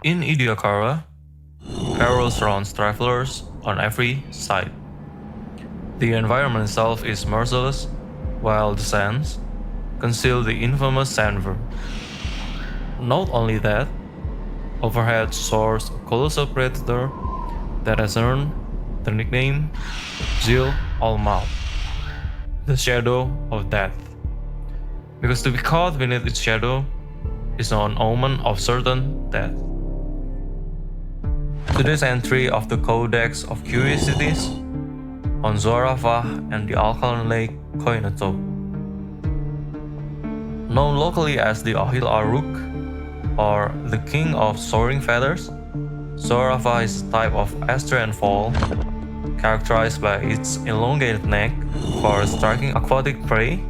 In Iydiakara, peril surrounds travelers on every side. The environment itself is merciless, while the sands conceal the infamous sandworm. Not only that, overhead soars a colossal predator that has earned the nickname Zill al-Mawt, the shadow of death, because to be caught beneath its shadow is an omen of certain death. Today's entry of the Codex of Curiosities on Xoarafah and the alkaline lake Koinotope. Known locally as the Ahil Ar-Rukh or the King of Soaring Feathers, Xoarafah is a type of Astraean fall characterized by its elongated neck for striking aquatic prey,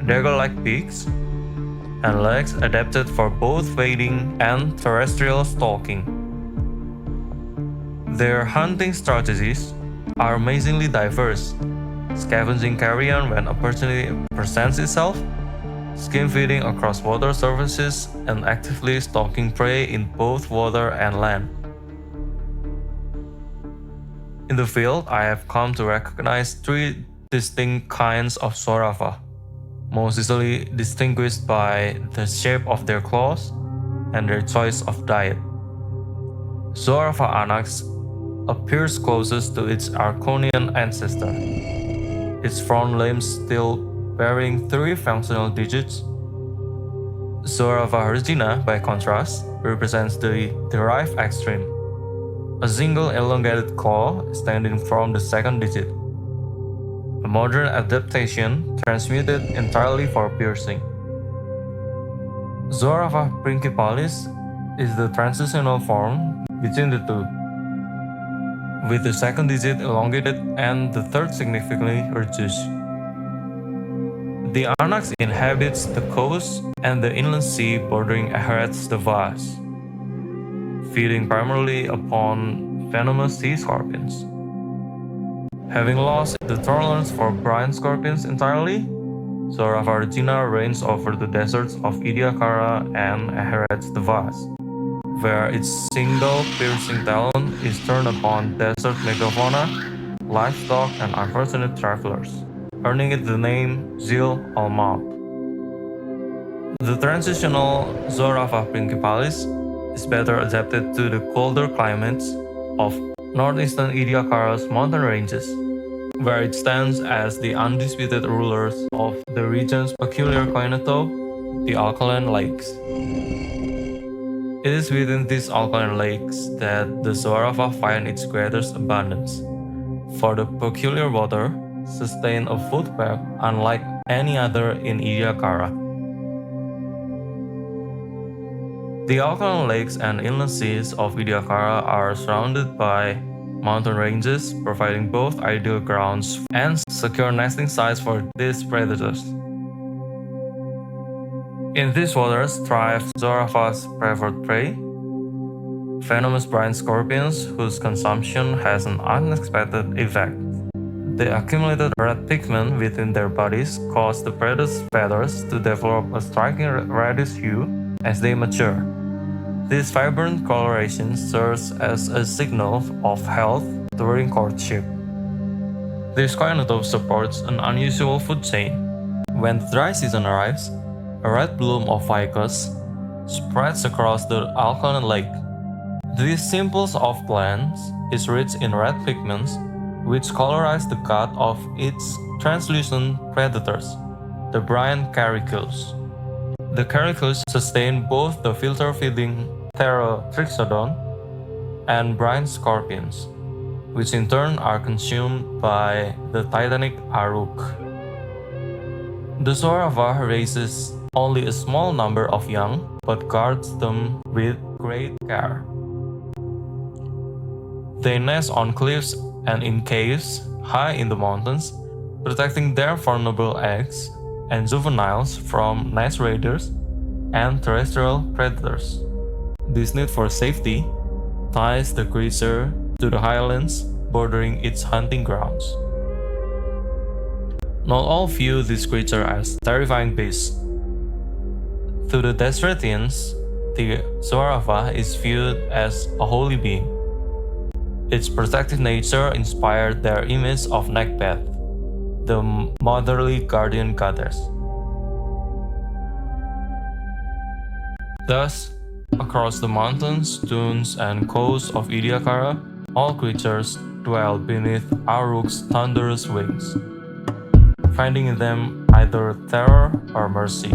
dagger-like beaks, and legs adapted for both wading and terrestrial stalking. Their hunting strategies are amazingly diverse, scavenging carrion when opportunity presents itself, skim feeding across water surfaces, and actively stalking prey in both water and land. In the field, I have come to recognize three distinct kinds of Xoarafah, most easily distinguished by the shape of their claws and their choice of diet. Xoarafah anax appears closest to its Arconian ancestor, its front limbs still bearing 3 functional digits. Xoarafah regina, by contrast, represents the derived extreme, a single elongated claw extending from the second digit, a modern adaptation transmuted entirely for piercing. Xoarafah prinkipalis is the transitional form between the two, with the second digit elongated and the third significantly reduced. The anax inhabits the coast and the inland sea bordering Eretz the vast, feeding primarily upon venomous sea scorpions. Having lost the tolerance for brine scorpions entirely, Xoarafah regina reigns over the deserts of Iydiakara and Eretz the vast, where its single piercing talon is turned upon desert megafauna, livestock, and unfortunate travelers, earning it the name Zill al-Mawt. The transitional Xoarafah prinkipalis is better adapted to the colder climates of northeastern Iydiakara's mountain ranges, where it stands as the undisputed rulers of the region's peculiar Koinotope, the alkaline lakes. It is within these alkaline lakes that the Xoarafah find its greatest abundance, for the peculiar water sustain a food web unlike any other in Iydiakara. The alkaline lakes and inland seas of Iydiakara are surrounded by mountain ranges, providing both ideal grounds and secure nesting sites for these predators. In these waters thrive Xoarafah's preferred prey, venomous brine scorpions whose consumption has an unexpected effect. The accumulated red pigment within their bodies cause the predator's feathers to develop a striking reddish hue as they mature. This vibrant coloration serves as a signal of health during courtship. This Koinotope supports an unusual food chain. When the dry season arrives, a red bloom of fykos spreads across the alkaline lake. This simple of plants is rich in red pigments, which colorize the gut of its translucent predators, the brine caricus. The caricus sustain both the filter-feeding Pterotrixodon and brine scorpions, which in turn are consumed by the titanic Ar-Rukh. The Xoarafah raises only a small number of young, but guards them with great care. They nest on cliffs and in caves high in the mountains, protecting their vulnerable eggs and juveniles from night raiders and terrestrial predators. This need for safety ties the creature to the highlands bordering its hunting grounds. Not all view this creature as terrifying beasts. To the Deshreteans, the Xoarafah is viewed as a holy being. Its protective nature inspired their image of Nekhbet, the motherly guardian goddess. Thus, across the mountains, dunes, and coasts of Iydiakara, all creatures dwell beneath Ar-Rukh's thunderous wings, finding in them either terror or mercy.